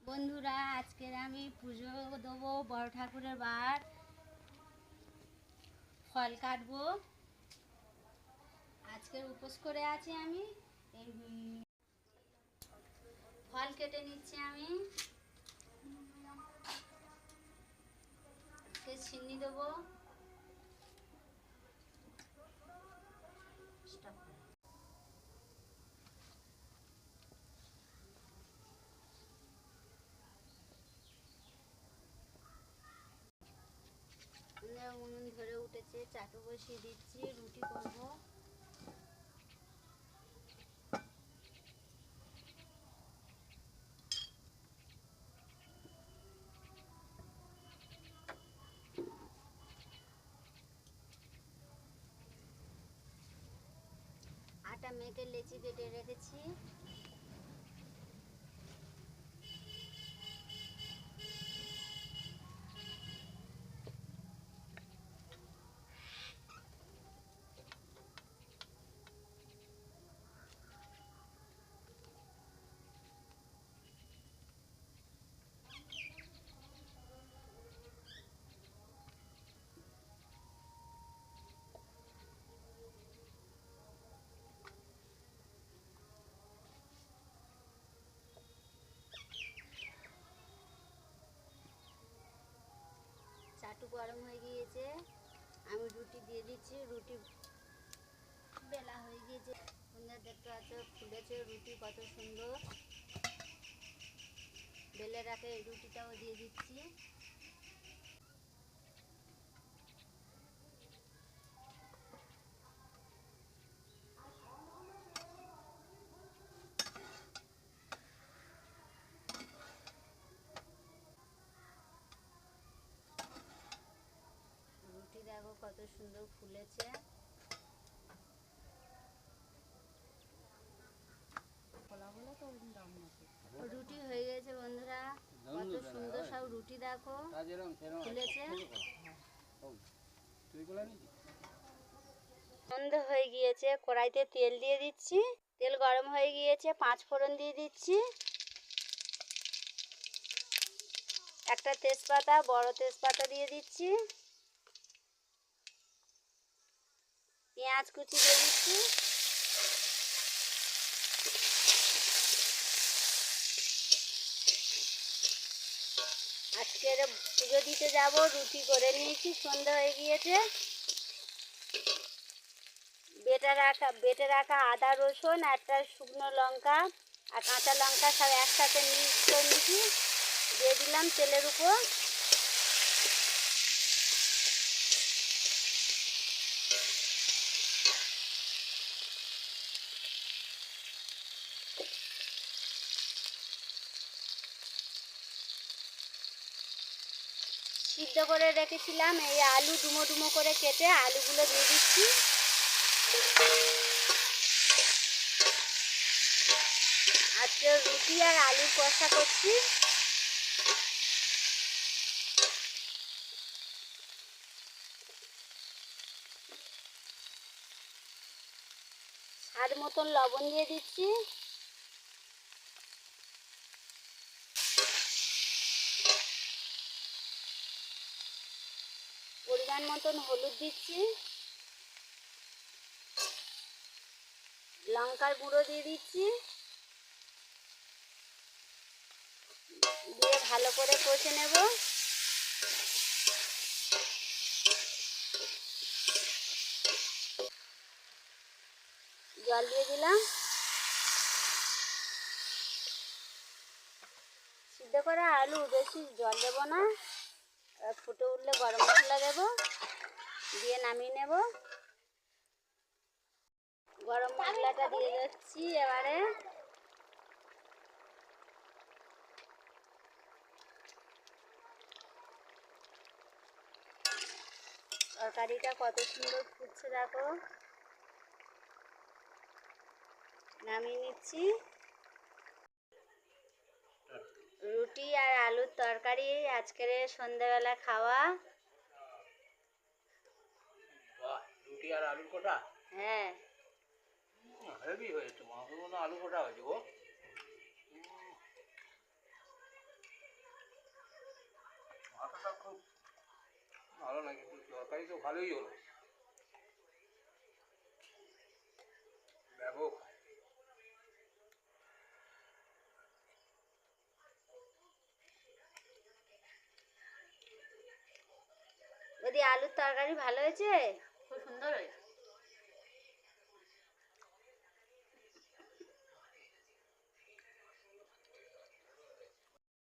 বন্ধুরা, আজকের আমি পুজো দেবো, বড় ঠাকুরের বার, ফল কাটবো। আজকের উপোস করে আছি আমি। এই ফল কেটে নিচ্ছি আমি। আজকে চিনি দেবো। উনুন ধরে উঠেছে, চাটু বসিয়ে দিচ্ছি, রুটি করবো। আটা মেখে লেচি কেটে রেখেছি। চাটু গরম হয়ে গিয়েছে, আমি রুটি দিয়ে দিচ্ছি। রুটি বেলা হয়ে গিয়েছে, সুন্দর দেখতে পাচ্ছ, ফুলেছে রুটি কত সুন্দর। বেলে রাখে এই রুটিটাও দিয়ে দিচ্ছি। রুটি দেখো কত সুন্দর ফুলেছে। রুটি হয়ে গেছে বন্ধুরা, কত সুন্দর সব রুটি দেখো ফুলেছে। বন্ধ হয়ে গিয়েছে, কড়াইতে তেল দিয়ে দিচ্ছি। তেল গরম হয়ে গিয়েছে, 5 ফোড়ন দিয়ে দিচ্ছি। একটা তেজপাতা, বড় তেজপাতা দিয়ে দিচ্ছি। পেঁয়াজ কুচি দিয়ে দিচ্ছি। আজকের পুজো দিতে যাব, রুটি করে নিয়েছি, সন্ধ্যা হয়ে গিয়েছে। বেটে রাখা আদা রসুন, একটা শুকনো লঙ্কা আর কাঁচা লঙ্কা সব একসাথে মিক্স করে নিয়েছি, দিয়ে দিলাম তেলের উপর। সিদ্ধ করে রেখেছিলাম এই আলু ডুমো ডুমো করে কেটে আলুগুলো দিয়ে দিচ্ছি। আজকে রুটি আর আলুর কষা করছি। স্বাদ মতন লবণ দিয়ে দিচ্ছি। পরিমাণ মতন হলুদ দিচ্ছি। লঙ্কার গুঁড়ো দিয়ে দিচ্ছি, দিয়ে ভালো করে কষে নেব। জল দিয়ে দিলাম। সিদ্ধ করা আলু, বেশি জল দেব না। ফুটে উঠলে গরম মশলা দেব, দিয়ে নামিয়ে নেব। গরম মশলাটা দিয়ে দিচ্ছি এবারে। তরকারিটা কত সুন্দর ফুটছে দেখো। নামিয়ে নিচ্ছি। রুটি আর আলুর তরকারি আজকের সন্ধ্যাবেলা খাওয়া। রুটি আর আলুর কোটা? হ্যাঁ, হেভি হয়েছে, মাংসের মতো আলু কোটা হয়েছে গো। তরকারি তো ভালোই হলো। ব্যাপক। বৌদি আলুর তরকারি ভালো হয়েছে? খুব সুন্দর হয়েছে।